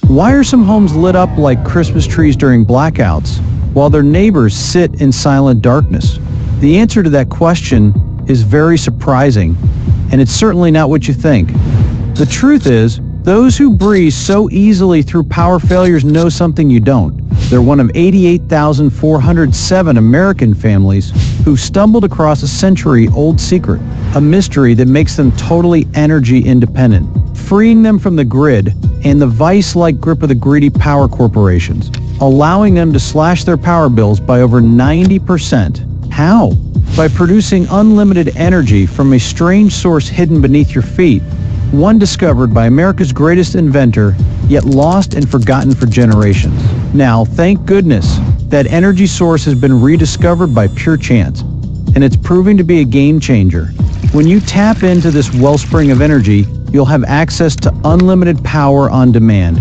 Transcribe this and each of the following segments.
Why are some homes lit up like Christmas trees during blackouts, while their neighbors sit in silent darkness? The answer to that question is very surprising, and it's certainly not what you think. The truth is, those who breeze so easily through power failures know something you don't. They're one of 88,407 American families who stumbled across a century-old secret, a mystery that makes them totally energy independent, freeing them from the grid and the vice-like grip of the greedy power corporations, allowing them to slash their power bills by over 90%. How? By producing unlimited energy from a strange source hidden beneath your feet, one discovered by America's greatest inventor, yet lost and forgotten for generations. Now, thank goodness, that energy source has been rediscovered by pure chance, and it's proving to be a game changer. When you tap into this wellspring of energy, you'll have access to unlimited power on demand,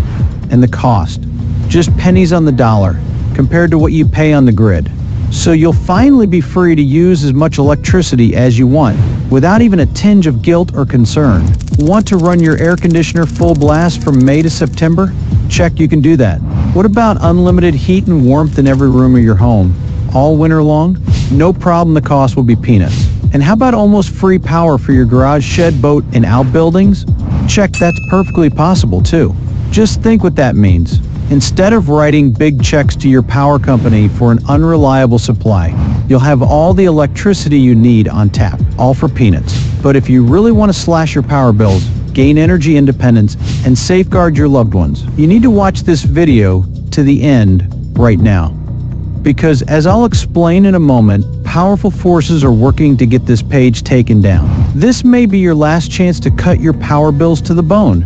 and the cost, just pennies on the dollar, compared to what you pay on the grid. So you'll finally be free to use as much electricity as you want, without even a tinge of guilt or concern. Want to run your air conditioner full blast from May to September? Check, you can do that. What about unlimited heat and warmth in every room of your home, all winter long? No problem, the cost will be peanuts. And how about almost free power for your garage, shed, boat, and outbuildings? Check, that's perfectly possible too. Just think what that means. Instead of writing big checks to your power company for an unreliable supply, you'll have all the electricity you need on tap, all for peanuts. But if you really want to slash your power bills, gain energy independence, and safeguard your loved ones, you need to watch this video to the end right now. Because as I'll explain in a moment, powerful forces are working to get this page taken down. This may be your last chance to cut your power bills to the bone,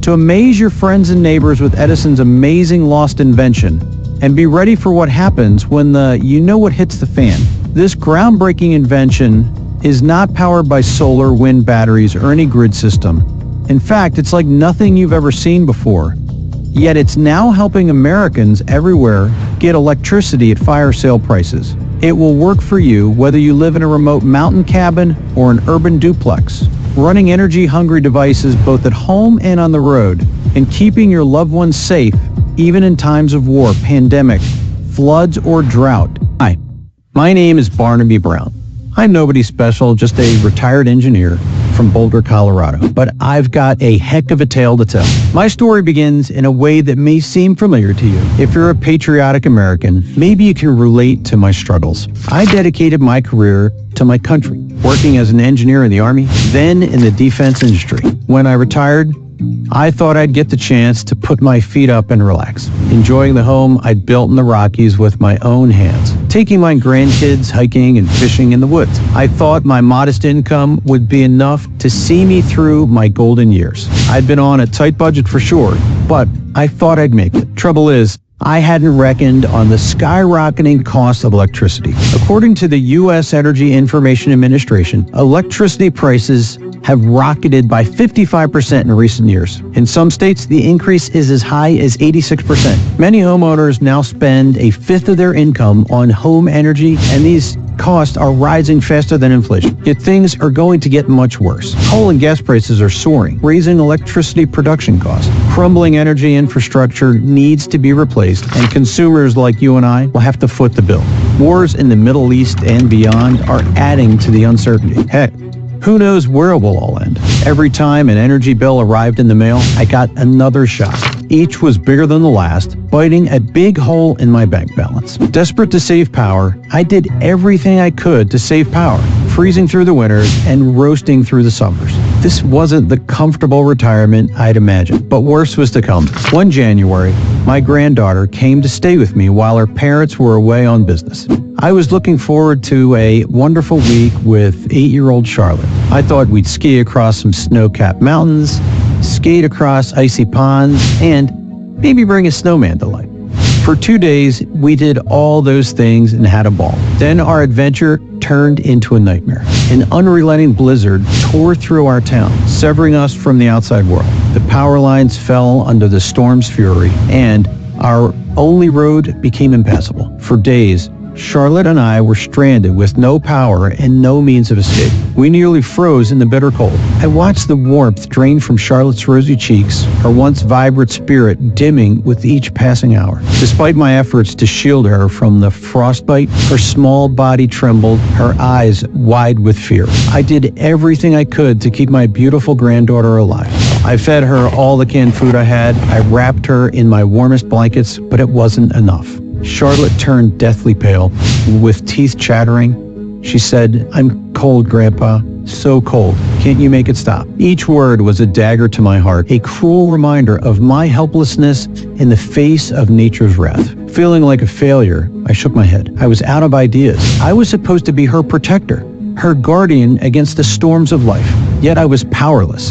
to amaze your friends and neighbors with Edison's amazing lost invention, and be ready for what happens when what hits the fan. This groundbreaking invention is not powered by solar, wind, batteries, or any grid system. In fact, it's like nothing you've ever seen before. Yet it's now helping Americans everywhere get electricity at fire sale prices. It will work for you whether you live in a remote mountain cabin or an urban duplex, running energy-hungry devices both at home and on the road, and keeping your loved ones safe even in times of war, pandemic, floods, or drought. Hi, my name is Barnaby Brown. I'm nobody special, just a retired engineer from Boulder, Colorado. But I've got a heck of a tale to tell. My story begins in a way that may seem familiar to you. If you're a patriotic American, maybe you can relate to my struggles. I dedicated my career to my country, working as an engineer in the Army, then in the defense industry. When I retired, I thought I'd get the chance to put my feet up and relax, enjoying the home I'd built in the Rockies with my own hands, taking my grandkids hiking and fishing in the woods. I thought my modest income would be enough to see me through my golden years. I'd been on a tight budget for sure, but I thought I'd make it. Trouble is, I hadn't reckoned on the skyrocketing cost of electricity. According to the U.S. Energy Information Administration, electricity prices have rocketed by 55% in recent years. In some states, the increase is as high as 86%. Many homeowners now spend a fifth of their income on home energy, and these costs are rising faster than inflation. Yet things are going to get much worse. Coal and gas prices are soaring, raising electricity production costs. Crumbling energy infrastructure needs to be replaced, and consumers like you and I will have to foot the bill. Wars in the Middle East and beyond are adding to the uncertainty. Heck, who knows where it will all end? Every time an energy bill arrived in the mail, I got another shock. Each was bigger than the last, biting a big hole in my bank balance. Desperate to save power, I did everything I could to save power, freezing through the winters and roasting through the summers. This wasn't the comfortable retirement I'd imagined, but worse was to come. One January, my granddaughter came to stay with me while her parents were away on business. I was looking forward to a wonderful week with 8-year-old Charlotte. I thought we'd ski across some snow-capped mountains, skate across icy ponds, and maybe bring a snowman to life. For 2 days, we did all those things and had a ball. Then our adventure turned into a nightmare. An unrelenting blizzard tore through our town, severing us from the outside world. The power lines fell under the storm's fury, and our only road became impassable. For days, Charlotte and I were stranded with no power and no means of escape. We nearly froze in the bitter cold. I watched the warmth drain from Charlotte's rosy cheeks, her once vibrant spirit dimming with each passing hour. Despite my efforts to shield her from the frostbite, her small body trembled, her eyes wide with fear. I did everything I could to keep my beautiful granddaughter alive. I fed her all the canned food I had. I wrapped her in my warmest blankets, but it wasn't enough. Charlotte turned deathly pale, with teeth chattering. She said, "I'm cold, Grandpa. So cold. Can't you make it stop?" Each word was a dagger to my heart, a cruel reminder of my helplessness in the face of nature's wrath. Feeling like a failure, I shook my head. I was out of ideas. I was supposed to be her protector, her guardian against the storms of life. Yet I was powerless.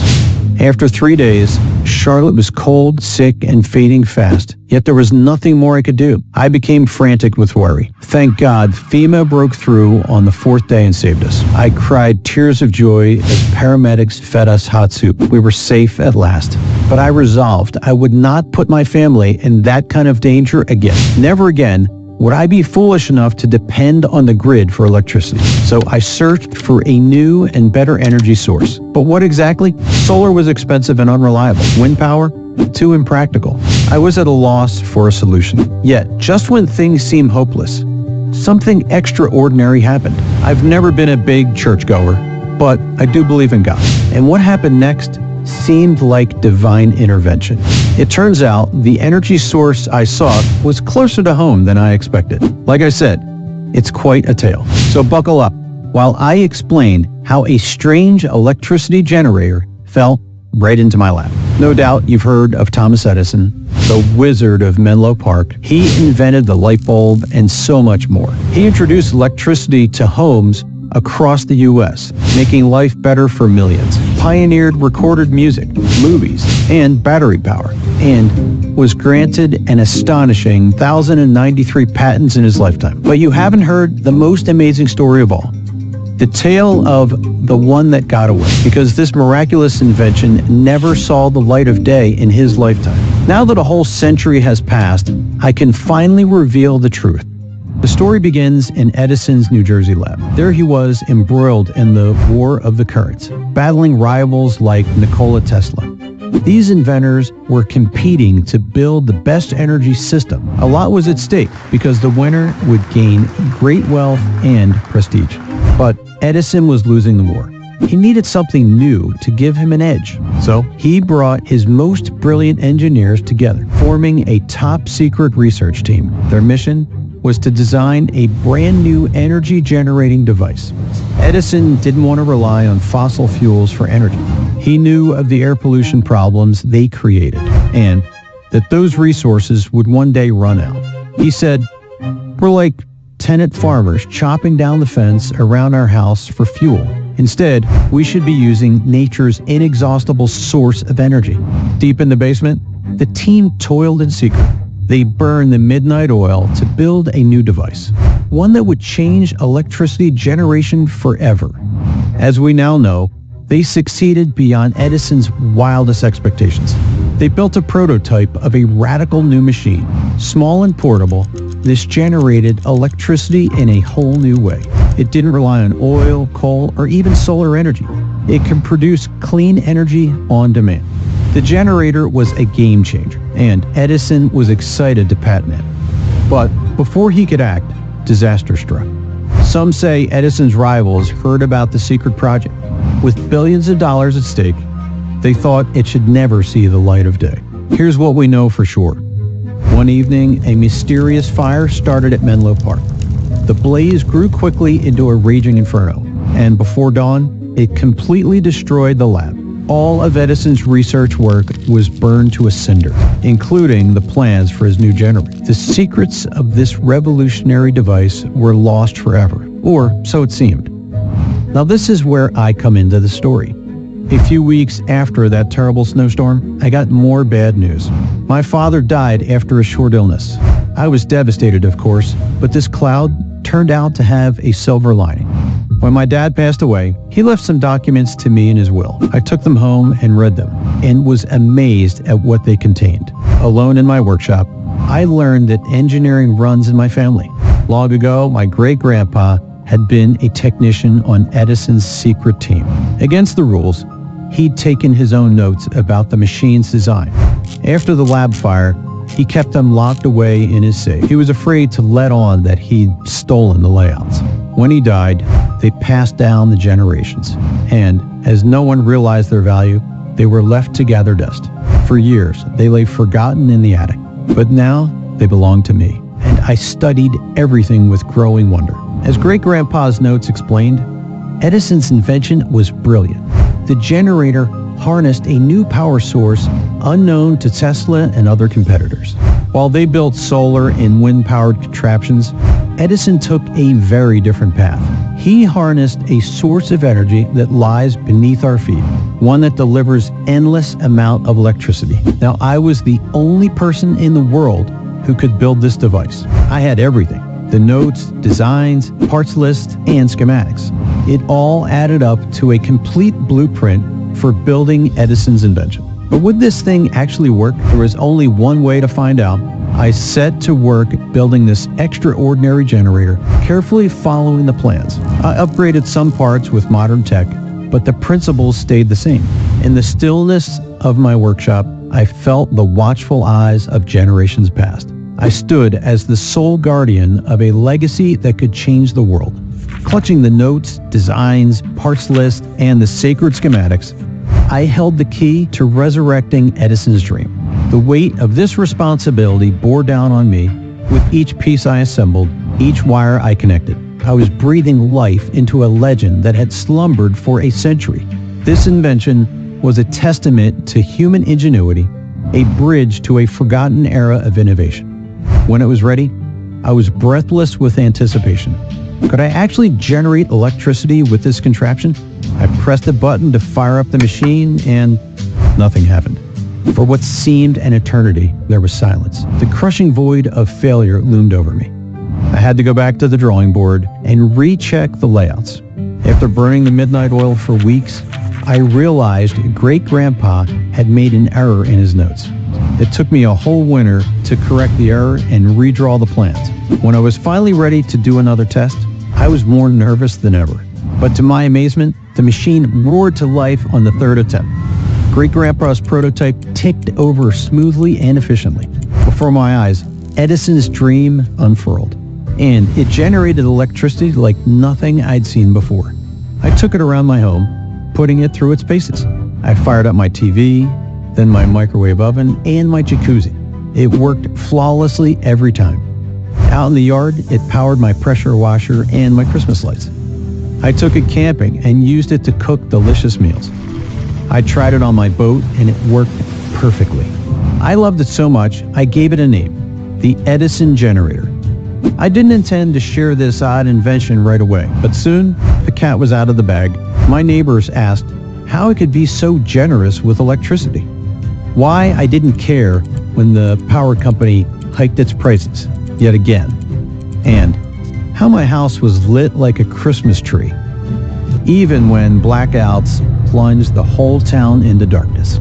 After 3 days, Charlotte was cold, sick, and fading fast. Yet there was nothing more I could do. I became frantic with worry. Thank God, FEMA broke through on the 4th day and saved us. I cried tears of joy as paramedics fed us hot soup. We were safe at last. But I resolved I would not put my family in that kind of danger again. Never again would I be foolish enough to depend on the grid for electricity. So I searched for a new and better energy source. But what exactly? Solar was expensive and unreliable. Wind power? Too impractical. I was at a loss for a solution. Yet, just when things seemed hopeless, something extraordinary happened. I've never been a big churchgoer, but I do believe in God. And what happened next seemed like divine intervention. It turns out the energy source I sought was closer to home than I expected. Like I said, it's quite a tale. So buckle up while I explain how a strange electricity generator fell right into my lap. No doubt you've heard of Thomas Edison, the wizard of Menlo Park. He invented the light bulb and so much more. He introduced electricity to homes across the U.S., making life better for millions, pioneered recorded music, movies, and battery power, and was granted an astonishing 1,093 patents in his lifetime. But you haven't heard the most amazing story of all, the tale of the one that got away, because this miraculous invention never saw the light of day in his lifetime. Now that a whole century has passed, I can finally reveal the truth. The story begins in Edison's New Jersey lab. There he was, embroiled in the war of the currents, battling rivals like Nikola Tesla. These inventors were competing to build the best energy system. A lot was at stake because the winner would gain great wealth and prestige. But Edison was losing the war. He needed something new to give him an edge. So he brought his most brilliant engineers together, forming a top-secret research team. Their mission was to design a brand new energy generating device. Edison didn't want to rely on fossil fuels for energy. He knew of the air pollution problems they created and that those resources would one day run out. He said, "We're like tenant farmers chopping down the fence around our house for fuel. Instead, we should be using nature's inexhaustible source of energy." Deep in the basement, the team toiled in secret. They burned the midnight oil to build a new device, one that would change electricity generation forever. As we now know, they succeeded beyond Edison's wildest expectations. They built a prototype of a radical new machine. Small and portable, this generated electricity in a whole new way. It didn't rely on oil, coal, or even solar energy. It can produce clean energy on demand. The generator was a game changer, and Edison was excited to patent it. But before he could act, disaster struck. Some say Edison's rivals heard about the secret project. With billions of dollars at stake, they thought it should never see the light of day. Here's what we know for sure. One evening, a mysterious fire started at Menlo Park. The blaze grew quickly into a raging inferno, and before dawn, it completely destroyed the lab. All of Edison's research work was burned to a cinder, including the plans for his new generator. The secrets of this revolutionary device were lost forever, or so it seemed. Now this is where I come into the story. A few weeks after that terrible snowstorm, I got more bad news. My father died after a short illness. I was devastated, of course, but this cloud turned out to have a silver lining. When my dad passed away, he left some documents to me in his will. I took them home and read them, and was amazed at what they contained. Alone in my workshop, I learned that engineering runs in my family. Long ago, my great-grandpa had been a technician on Edison's secret team. Against the rules, he'd taken his own notes about the machine's design. After the lab fire, he kept them locked away in his safe. He was afraid to let on that he'd stolen the layouts. When he died, they passed down the generations, and as no one realized their value, they were left to gather dust. For years, they lay forgotten in the attic, but now they belong to me, and I studied everything with growing wonder. As great-grandpa's notes explained, Edison's invention was brilliant. The generator harnessed a new power source unknown to Tesla and other competitors. While they built solar and wind-powered contraptions, Edison took a very different path. He harnessed a source of energy that lies beneath our feet, one that delivers endless amount of electricity. Now, I was the only person in the world who could build this device. I had everything: the notes, designs, parts lists, and schematics. It all added up to a complete blueprint for building Edison's invention. But would this thing actually work? There was only one way to find out. I set to work building this extraordinary generator, carefully following the plans. I upgraded some parts with modern tech, but the principles stayed the same. In the stillness of my workshop, I felt the watchful eyes of generations past. I stood as the sole guardian of a legacy that could change the world. Clutching the notes, designs, parts lists, and the sacred schematics, I held the key to resurrecting Edison's dream. The weight of this responsibility bore down on me with each piece I assembled, each wire I connected. I was breathing life into a legend that had slumbered for a century. This invention was a testament to human ingenuity, a bridge to a forgotten era of innovation. When it was ready, I was breathless with anticipation. Could I actually generate electricity with this contraption? I pressed a button to fire up the machine, and nothing happened. For what seemed an eternity, there was silence. The crushing void of failure loomed over me. I had to go back to the drawing board and recheck the layouts. After burning the midnight oil for weeks, I realized great-grandpa had made an error in his notes. It took me a whole winter to correct the error and redraw the plans. When I was finally ready to do another test, I was more nervous than ever. But to my amazement, the machine roared to life on the third attempt. Great-grandpa's prototype ticked over smoothly and efficiently. Before my eyes, Edison's dream unfurled, and it generated electricity like nothing I'd seen before. I took it around my home, putting it through its paces. I fired up my TV, then my microwave oven, and my jacuzzi. It worked flawlessly every time. Out in the yard, it powered my pressure washer and my Christmas lights. I took it camping and used it to cook delicious meals. I tried it on my boat, and it worked perfectly. I loved it so much, I gave it a name: the Edison generator. I didn't intend to share this odd invention right away, but soon the cat was out of the bag. My neighbors asked how I could be so generous with electricity, why I didn't care when the power company hiked its prices yet again, and how my house was lit like a Christmas tree, even when blackouts plunged the whole town into darkness.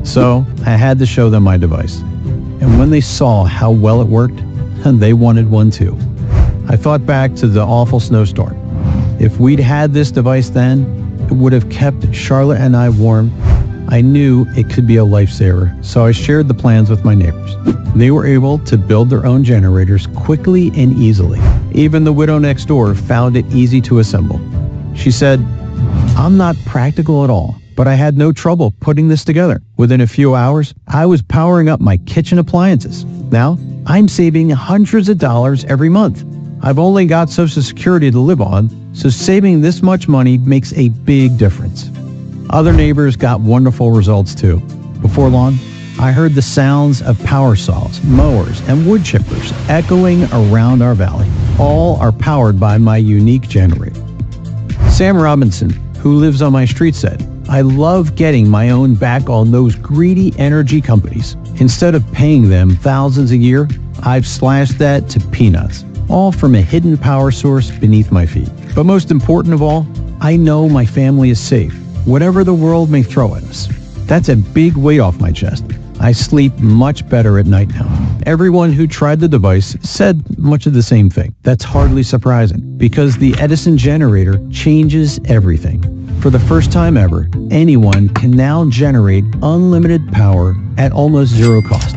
So I had to show them my device, and when they saw how well it worked, they wanted one too. I thought back to the awful snowstorm. If we'd had this device then, it would have kept Charlotte and I warm. I knew it could be a lifesaver, so I shared the plans with my neighbors. They were able to build their own generators quickly and easily. Even the widow next door found it easy to assemble. She said, "I'm not practical at all, but I had no trouble putting this together. Within a few hours, I was powering up my kitchen appliances. Now, I'm saving hundreds of dollars every month. I've only got Social Security to live on, so saving this much money makes a big difference." Other neighbors got wonderful results too. Before long, I heard the sounds of power saws, mowers, and wood chippers echoing around our valley. All are powered by my unique generator. Sam Robinson, who lives on my street, said, "I love getting my own back on those greedy energy companies. Instead of paying them thousands a year, I've slashed that to peanuts, all from a hidden power source beneath my feet. But most important of all, I know my family is safe, whatever the world may throw at us. That's a big weight off my chest. I sleep much better at night now. Everyone who tried the device said much of the same thing. That's hardly surprising, because the Edison generator changes everything. For the first time ever, anyone can now generate unlimited power at almost zero cost.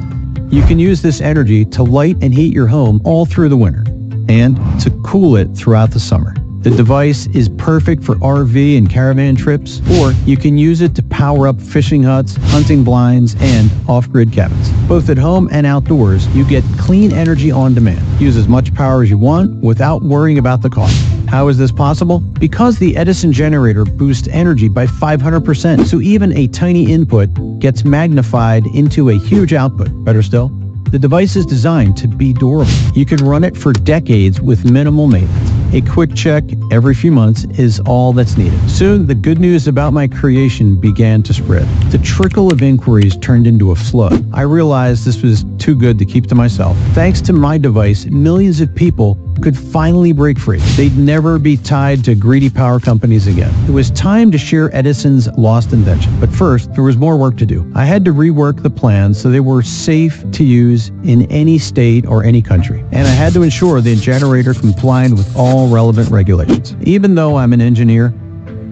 You can use this energy to light and heat your home all through the winter, and to cool it throughout the summer. The device is perfect for RV and caravan trips, or you can use it to power up fishing huts, hunting blinds, and off-grid cabins. Both at home and outdoors, you get clean energy on demand. Use as much power as you want without worrying about the cost. How is this possible? Because the Edison generator boosts energy by 500%, so even a tiny input gets magnified into a huge output. Better still, the device is designed to be durable. You can run it for decades with minimal maintenance. A quick check every few months is all that's needed. Soon, the good news about my creation began to spread. The trickle of inquiries turned into a flood. I realized this was too good to keep to myself. Thanks to my device, millions of people could finally break free. They'd never be tied to greedy power companies again. It was time to share Edison's lost invention. But first, there was more work to do. I had to rework the plans so they were safe to use in any state or any country. And I had to ensure the generator complied with all relevant regulations. Even though I'm an engineer,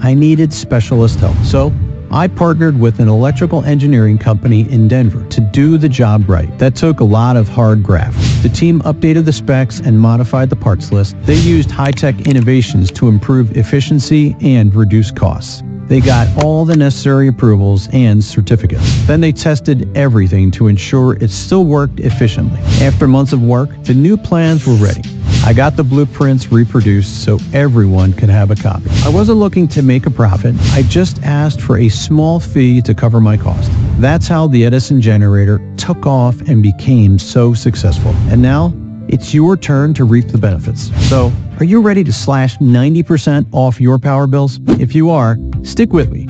I needed specialist help. So I partnered with an electrical engineering company in Denver to do the job right. That took a lot of hard graft. The team updated the specs and modified the parts list. They used high-tech innovations to improve efficiency and reduce costs. They got all the necessary approvals and certificates. Then they tested everything to ensure it still worked efficiently. After months of work, the new plans were ready. I got the blueprints reproduced so everyone could have a copy. I wasn't looking to make a profit. I just asked for a small fee to cover my cost. That's how the Edison generator took off and became so successful. And now, it's your turn to reap the benefits. So, are you ready to slash 90% off your power bills? If you are, stick with me.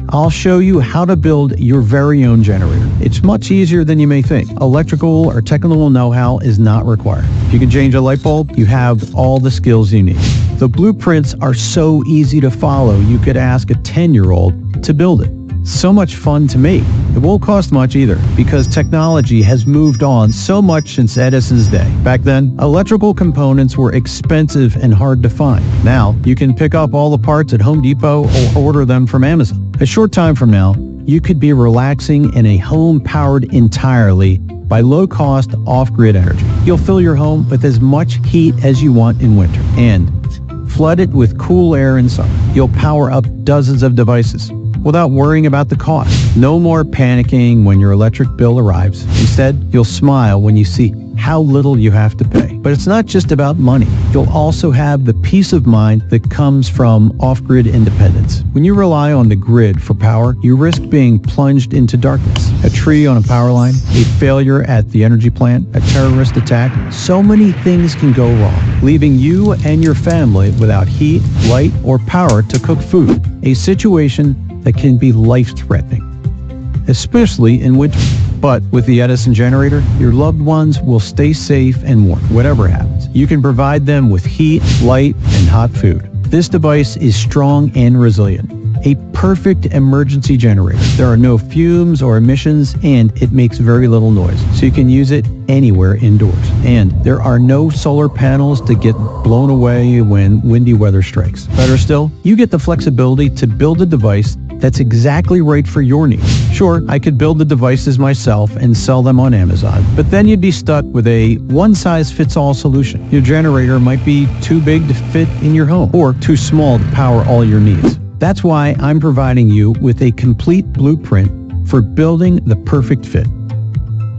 I'll show you how to build your very own generator. It's much easier than you may think. Electrical or technical know-how is not required. If you can change a light bulb, you have all the skills you need. The blueprints are so easy to follow, you could ask a 10-year-old to build it. So much fun to make. It won't cost much either, because technology has moved on so much since Edison's day. Back then, electrical components were expensive and hard to find. Now, you can pick up all the parts at Home Depot or order them from Amazon. A short time from now, you could be relaxing in a home powered entirely by low-cost off-grid energy. You'll fill your home with as much heat as you want in winter and flood it with cool air in summer. You'll power up dozens of devices without worrying about the cost. No more panicking when your electric bill arrives. Instead, you'll smile when you see how little you have to pay. But it's not just about money. You'll also have the peace of mind that comes from off-grid independence. When you rely on the grid for power, you risk being plunged into darkness. A tree on a power line, a failure at the energy plant, a terrorist attack. So many things can go wrong, leaving you and your family without heat, light, or power to cook food. A situation that can be life-threatening, especially in winter. But with the Edison generator, your loved ones will stay safe and warm, whatever happens. You can provide them with heat, light, and hot food. This device is strong and resilient. A perfect emergency generator. There are no fumes or emissions, and it makes very little noise, so you can use it anywhere indoors. And there are no solar panels to get blown away when windy weather strikes. Better still, you get the flexibility to build a device that's exactly right for your needs. Sure, I could build the devices myself and sell them on Amazon, but then you'd be stuck with a one-size-fits-all solution. Your generator might be too big to fit in your home or too small to power all your needs. That's why I'm providing you with a complete blueprint for building the perfect fit.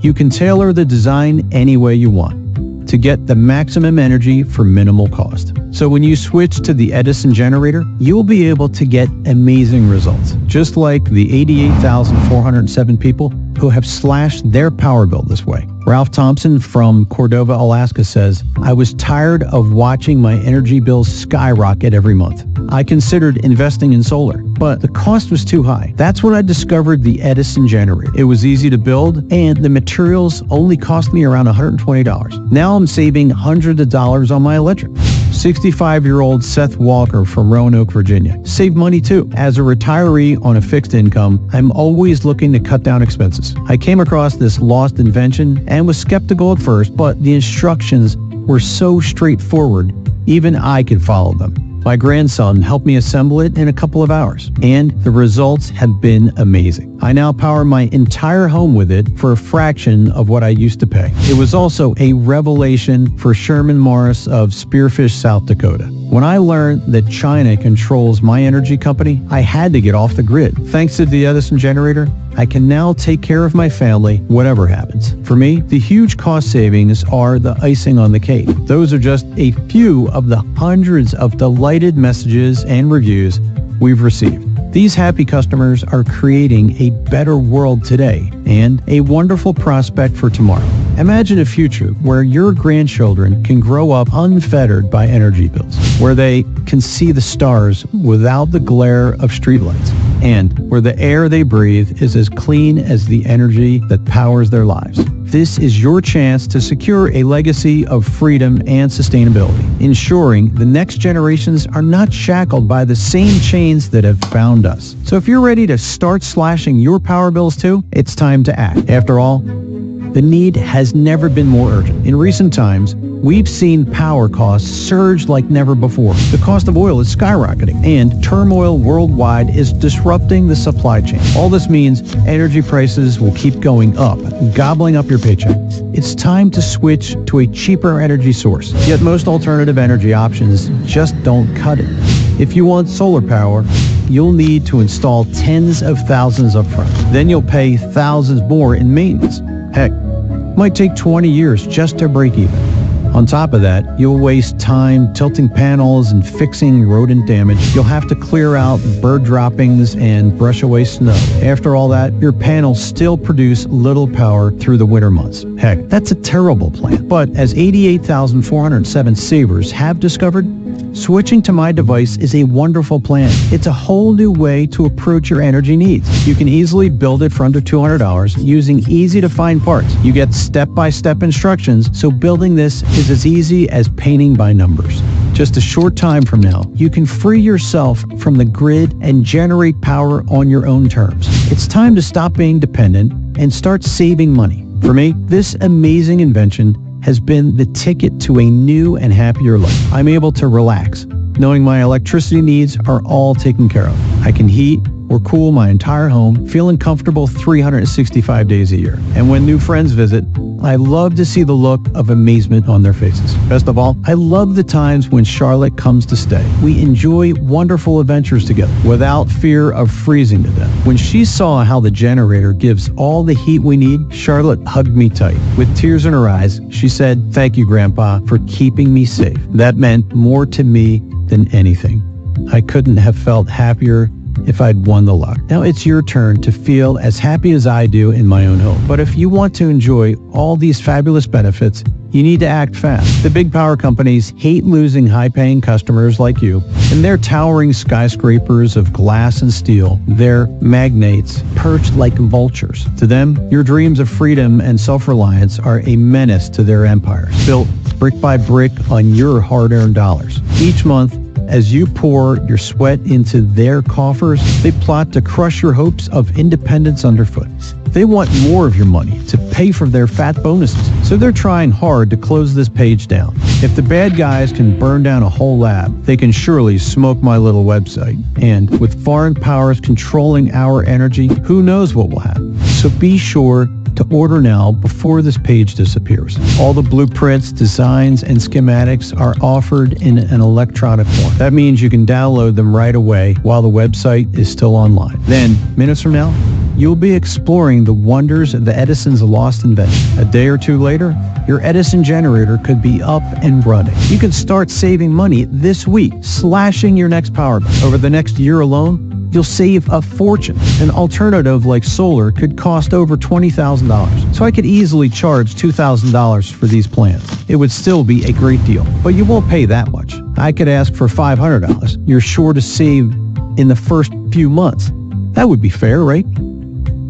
You can tailor the design any way you want to get the maximum energy for minimal cost. So when you switch to the Edison generator, you'll be able to get amazing results, just like the 88,407 people who have slashed their power bill this way. Ralph Thompson from Cordova, Alaska says, "I was tired of watching my energy bills skyrocket every month. I considered investing in solar, but the cost was too high. That's when I discovered the Edison generator. It was easy to build, and the materials only cost me around $120. Now I'm saving hundreds of dollars on my electric. 65-year-old Seth Walker from Roanoke, Virginia, saved money too. As a retiree on a fixed income, I'm always looking to cut down expenses. I came across this lost invention and was skeptical at first, but the instructions were so straightforward, even I could follow them. My grandson helped me assemble it in a couple of hours, and the results have been amazing. I now power my entire home with it for a fraction of what I used to pay. It was also a revelation for Sherman Morris of Spearfish, South Dakota. When I learned that China controls my energy company, I had to get off the grid. Thanks to the Edison generator, I can now take care of my family, whatever happens. For me, the huge cost savings are the icing on the cake. Those are just a few of the hundreds of delighted messages and reviews we've received. These happy customers are creating a better world today and a wonderful prospect for tomorrow. Imagine a future where your grandchildren can grow up unfettered by energy bills, where they can see the stars without the glare of streetlights, and where the air they breathe is as clean as the energy that powers their lives. This is your chance to secure a legacy of freedom and sustainability, ensuring the next generations are not shackled by the same chains that have bound us. So if you're ready to start slashing your power bills too, it's time to act. After all, the need has never been more urgent. In recent times, we've seen power costs surge like never before. The cost of oil is skyrocketing, and turmoil worldwide is disrupting the supply chain. All this means energy prices will keep going up, gobbling up your paycheck. It's time to switch to a cheaper energy source. Yet most alternative energy options just don't cut it. If you want solar power, you'll need to install tens of thousands up front. Then you'll pay thousands more in maintenance. Heck, it might take 20 years just to break even. On top of that, you'll waste time tilting panels and fixing rodent damage. You'll have to clear out bird droppings and brush away snow. After all that, your panels still produce little power through the winter months. Heck, that's a terrible plan. But as 88,407 savers have discovered, switching to my device is a wonderful plan. It's a whole new way to approach your energy needs. You can easily build it for under $200 using easy-to-find parts. You get step-by-step instructions, so building this is as easy as painting by numbers. Just a short time from now, you can free yourself from the grid and generate power on your own terms. It's time to stop being dependent and start saving money. For me, this amazing invention has been the ticket to a new and happier life. I'm able to relax, knowing my electricity needs are all taken care of. I can heat or cool my entire home, feeling comfortable 365 days a year. And when new friends visit, I love to see the look of amazement on their faces. Best of all, I love the times when Charlotte comes to stay. We enjoy wonderful adventures together without fear of freezing to death. When she saw how the generator gives all the heat we need, Charlotte hugged me tight. With tears in her eyes, she said, "Thank you, Grandpa, for keeping me safe." That meant more to me than anything. I couldn't have felt happier if I'd won the lottery. Now it's your turn to feel as happy as I do in my own home. But if you want to enjoy all these fabulous benefits, you need to act fast. The big power companies hate losing high-paying customers like you, and their towering skyscrapers of glass and steel, their magnates, perched like vultures. To them, your dreams of freedom and self-reliance are a menace to their empires, built brick by brick on your hard-earned dollars. Each month, as you pour your sweat into their coffers, they plot to crush your hopes of independence underfoot. They want more of your money to pay for their fat bonuses, so they're trying hard to close this page down. If the bad guys can burn down a whole lab, they can surely smoke my little website. And with foreign powers controlling our energy, who knows what will happen? So be sure to order now before this page disappears. All the blueprints, designs, and schematics are offered in an electronic form. That means you can download them right away while the website is still online. Then, minutes from now, you'll be exploring the wonders of the Edison's lost invention. A day or two later, your Edison generator could be up and running. You can start saving money this week, slashing your next power bill. Over the next year alone, you'll save a fortune. An alternative like solar could cost over $20,000. So I could easily charge $2,000 for these plans. It would still be a great deal, but you won't pay that much. I could ask for $500. You're sure to save in the first few months. That would be fair, right?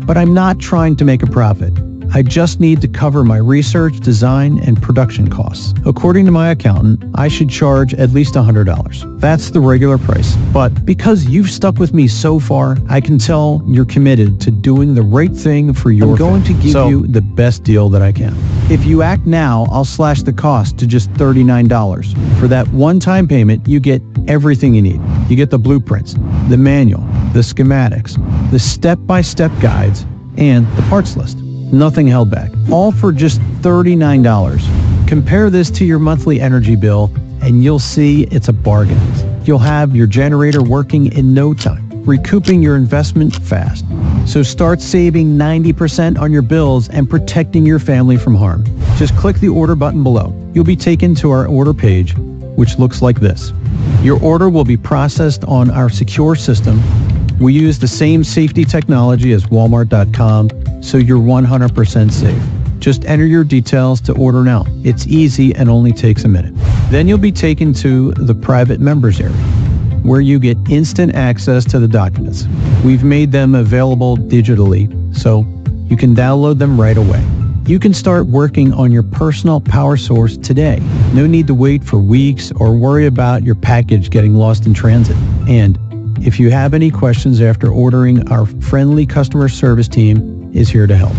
But I'm not trying to make a profit. I just need to cover my research, design, and production costs. According to my accountant, I should charge at least $100. That's the regular price. But because you've stuck with me so far, I can tell you're committed to doing the right thing for your I'm going to give you the best deal that I can. If you act now, I'll slash the cost to just $39. For that one-time payment, you get everything you need. You get the blueprints, the manual, the schematics, the step-by-step guides, and the parts list. Nothing held back. All for just $39. Compare this to your monthly energy bill, and you'll see it's a bargain. You'll have your generator working in no time, recouping your investment fast. So start saving 90% on your bills and protecting your family from harm. Just click the order button below. You'll be taken to our order page, which looks like this. Your order will be processed on our secure system. We use the same safety technology as Walmart.com, so you're 100% safe. Just enter your details to order now. It's easy and only takes a minute. Then you'll be taken to the private members area, where you get instant access to the documents. We've made them available digitally, so you can download them right away. You can start working on your personal power source today. No need to wait for weeks or worry about your package getting lost in transit. And if you have any questions after ordering, our friendly customer service team is here to help.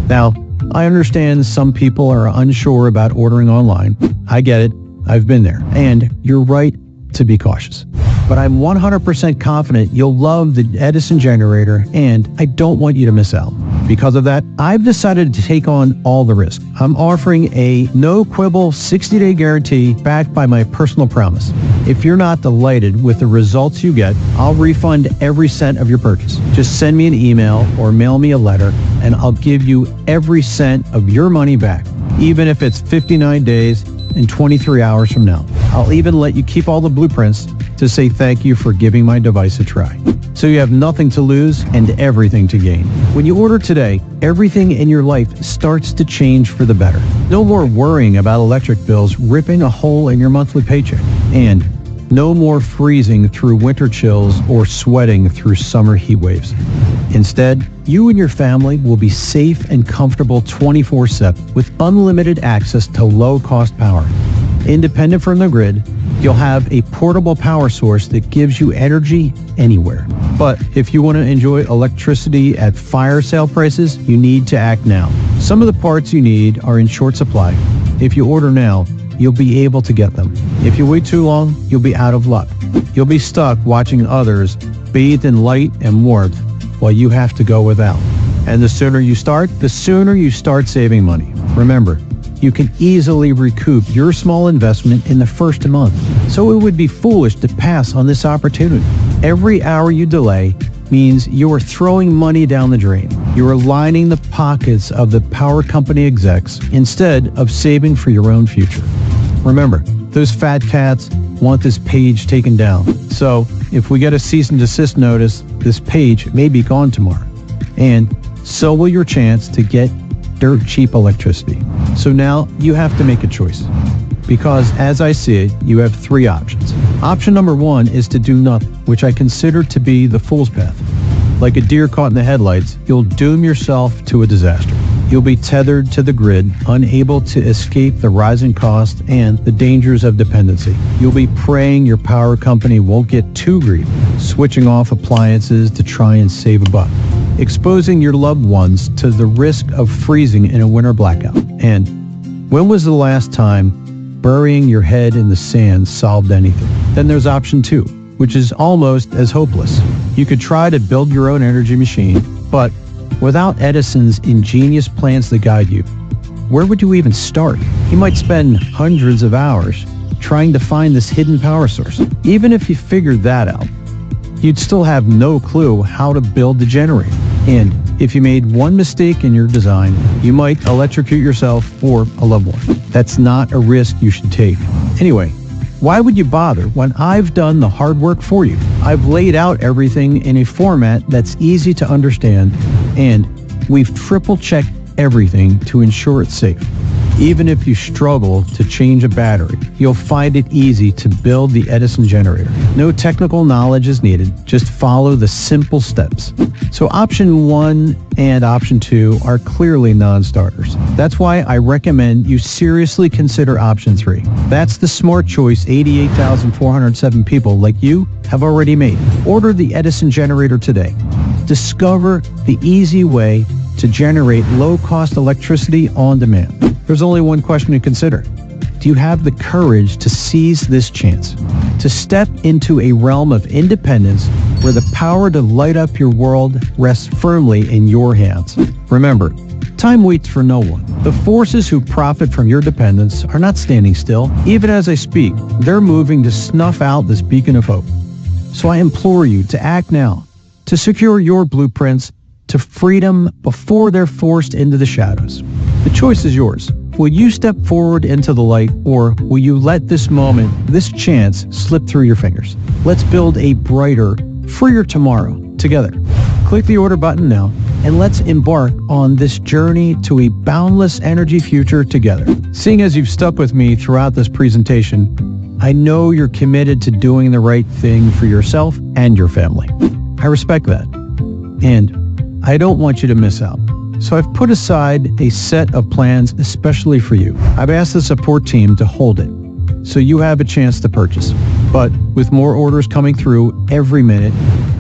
Now, I understand some people are unsure about ordering online. I get it. I've been there. And you're right to be cautious. But I'm 100% confident you'll love the Edison generator, and I don't want you to miss out. Because of that, I've decided to take on all the risk. I'm offering a no-quibble 60-day guarantee backed by my personal promise. If you're not delighted with the results you get, I'll refund every cent of your purchase. Just send me an email or mail me a letter, and I'll give you every cent of your money back, even if it's 59 days and 23 hours from now. I'll even let you keep all the blueprints to say thank you for giving my device a try. So you have nothing to lose and everything to gain. When you order today, everything in your life starts to change for the better. No more worrying about electric bills ripping a hole in your monthly paycheck. And no more freezing through winter chills or sweating through summer heat waves. Instead, you and your family will be safe and comfortable 24/7 with unlimited access to low-cost power. Independent from the grid, you'll have a portable power source that gives you energy anywhere. But if you want to enjoy electricity at fire sale prices, you need to act now. Some of the parts you need are in short supply. If you order now, you'll be able to get them. If you wait too long, you'll be out of luck. You'll be stuck watching others bathed in light and warmth while you have to go without. And the sooner you start saving money. Remember, you can easily recoup your small investment in the first month. So it would be foolish to pass on this opportunity. Every hour you delay means you are throwing money down the drain. You're lining the pockets of the power company execs instead of saving for your own future. Remember, those fat cats want this page taken down. So if we get a cease and desist notice, this page may be gone tomorrow. And so will your chance to get dirt cheap electricity. So now you have to make a choice. Because as I see it, you have three options. Option number one is to do nothing, which I consider to be the fool's path. Like a deer caught in the headlights, you'll doom yourself to a disaster. You'll be tethered to the grid, unable to escape the rising cost and the dangers of dependency. You'll be praying your power company won't get too greedy, switching off appliances to try and save a buck, exposing your loved ones to the risk of freezing in a winter blackout. And when was the last time burying your head in the sand solved anything? Then there's option two, which is almost as hopeless. You could try to build your own energy machine, but without Edison's ingenious plans to guide you, where would you even start? You might spend hundreds of hours trying to find this hidden power source. Even if you figured that out, you'd still have no clue how to build the generator. And if you made one mistake in your design, you might electrocute yourself or a loved one. That's not a risk you should take. Anyway, why would you bother when I've done the hard work for you? I've laid out everything in a format that's easy to understand, and we've triple-checked everything to ensure it's safe. Even if you struggle to change a battery, you'll find it easy to build the Edison generator. No technical knowledge is needed. Just follow the simple steps. So option one and option 2 are clearly non-starters. That's why I recommend you seriously consider option 3. That's the smart choice 88,407 people like you have already made. Order the Edison generator today. Discover the easy way to generate low-cost electricity on demand. There's only one question to consider. Do you have the courage to seize this chance? To step into a realm of independence where the power to light up your world rests firmly in your hands? Remember, time waits for no one. The forces who profit from your dependence are not standing still. Even as I speak, they're moving to snuff out this beacon of hope. So I implore you to act now, to secure your blueprints to freedom before they're forced into the shadows. The choice is yours. Will you step forward into the light, or will you let this moment, this chance, slip through your fingers? Let's build a brighter, freer tomorrow together. Click the order button now, and let's embark on this journey to a boundless energy future together. Seeing as you've stuck with me throughout this presentation, I know you're committed to doing the right thing for yourself and your family. I respect that, and I don't want you to miss out. So I've put aside a set of plans especially for you. I've asked the support team to hold it, so you have a chance to purchase. But with more orders coming through every minute,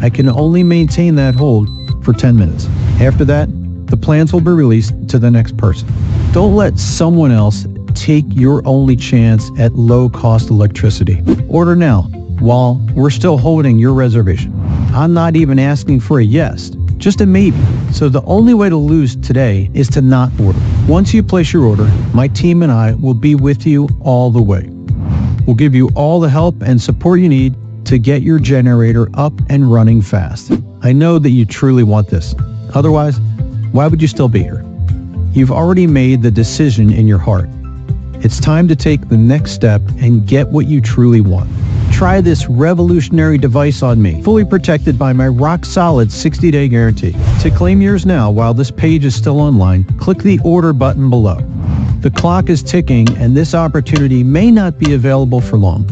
I can only maintain that hold for 10 minutes. After that, the plans will be released to the next person. Don't let someone else take your only chance at low-cost electricity. Order now while we're still holding your reservation. I'm not even asking for a yes, just a maybe. So the only way to lose today is to not order. Once you place your order, my team and I will be with you all the way. We'll give you all the help and support you need to get your generator up and running fast. I know that you truly want this. Otherwise, why would you still be here? You've already made the decision in your heart. It's time to take the next step and get what you truly want. Try this revolutionary device on me, fully protected by my rock-solid 60-day guarantee. To claim yours now while this page is still online, click the order button below. The clock is ticking, and this opportunity may not be available for long.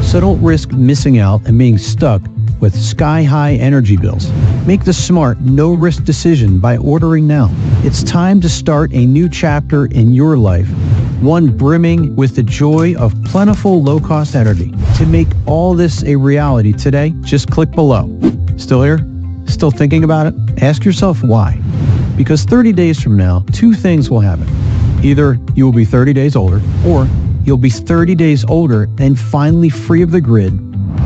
So don't risk missing out and being stuck with sky-high energy bills. Make the smart, no-risk decision by ordering now. It's time to start a new chapter in your life, one brimming with the joy of plentiful low-cost energy. To make all this a reality today, just click below. Still here? Still thinking about it? Ask yourself why. Because 30 days from now, two things will happen. Either you will be 30 days older, or you'll be 30 days older and finally free of the grid,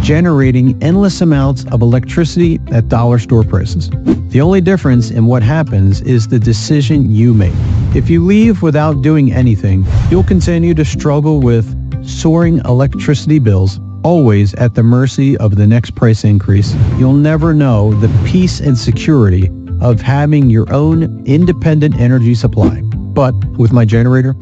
generating endless amounts of electricity at dollar store prices. The only difference in what happens is the decision you make. If you leave without doing anything, you'll continue to struggle with soaring electricity bills, always at the mercy of the next price increase. You'll never know the peace and security of having your own independent energy supply. But with my generator,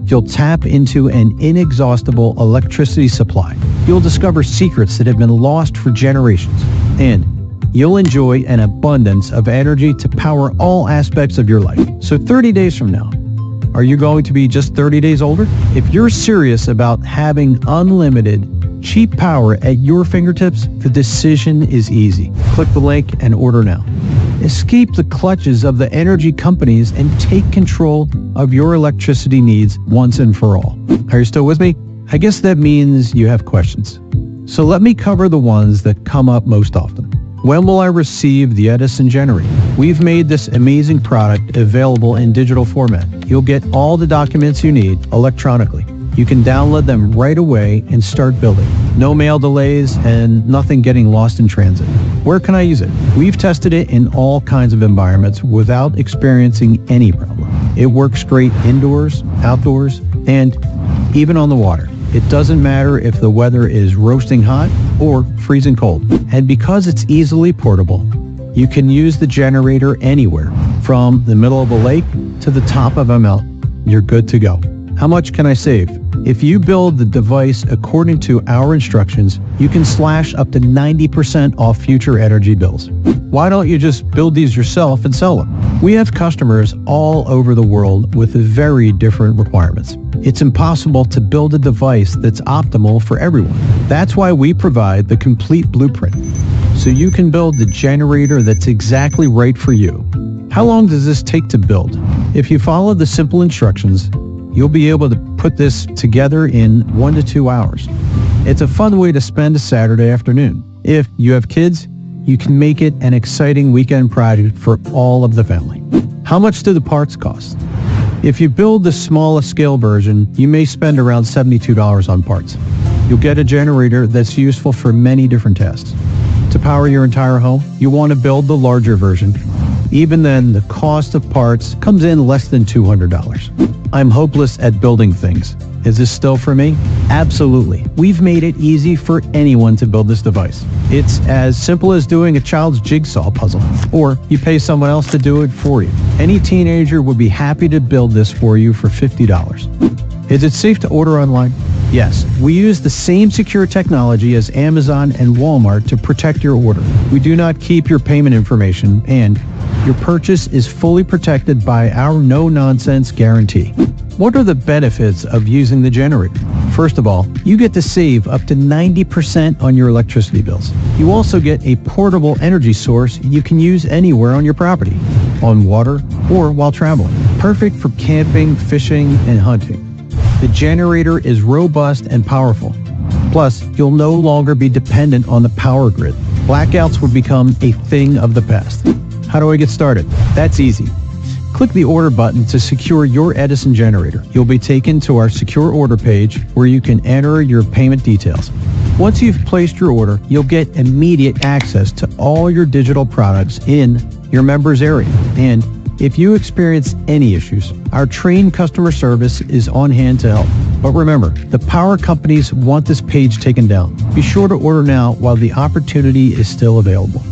you'll tap into an inexhaustible electricity supply. You'll discover secrets that have been lost for generations, and you'll enjoy an abundance of energy to power all aspects of your life. So 30 days from now, are you going to be just 30 days older? If you're serious about having unlimited, cheap power at your fingertips, the decision is easy. Click the link and order now. Escape the clutches of the energy companies and take control of your electricity needs once and for all. Are you still with me? I guess that means you have questions. So let me cover the ones that come up most often. When will I receive the Edison generator? We've made this amazing product available in digital format. You'll get all the documents you need electronically. You can download them right away and start building. No mail delays and nothing getting lost in transit. Where can I use it? We've tested it in all kinds of environments without experiencing any problem. It works great indoors, outdoors, and even on the water. It doesn't matter if the weather is roasting hot or freezing cold. And because it's easily portable, you can use the generator anywhere, from the middle of a lake to the top of a mountain. You're good to go. How much can I save? If you build the device according to our instructions, you can slash up to 90% off future energy bills. Why don't you just build these yourself and sell them? We have customers all over the world with very different requirements. It's impossible to build a device that's optimal for everyone. That's why we provide the complete blueprint, so you can build the generator that's exactly right for you. How long does this take to build? If you follow the simple instructions, you'll be able to put this together in 1 to 2 hours. It's a fun way to spend a Saturday afternoon. If you have kids, you can make it an exciting weekend project for all of the family. How much do the parts cost? If you build the smallest scale version, you may spend around $72 on parts. You'll get a generator that's useful for many different tasks. To power your entire home, you want to build the larger version. Even then, the cost of parts comes in less than $200. I'm hopeless at building things. Is this still for me? Absolutely. We've made it easy for anyone to build this device. It's as simple as doing a child's jigsaw puzzle, or you pay someone else to do it for you. Any teenager would be happy to build this for you for $50. Is it safe to order online? Yes, we use the same secure technology as Amazon and Walmart to protect your order. We do not keep your payment information, and your purchase is fully protected by our no-nonsense guarantee. What are the benefits of using the generator? First of all, you get to save up to 90% on your electricity bills. You also get a portable energy source you can use anywhere on your property, on water, or while traveling. Perfect for camping, fishing, and hunting. The generator is robust and powerful. Plus, you'll no longer be dependent on the power grid. Blackouts would become a thing of the past. How do I get started? That's easy. Click the order button to secure your Edison generator. You'll be taken to our secure order page where you can enter your payment details. Once you've placed your order, you'll get immediate access to all your digital products in your members area. And if you experience any issues, our trained customer service is on hand to help. But remember, the power companies want this page taken down. Be sure to order now while the opportunity is still available.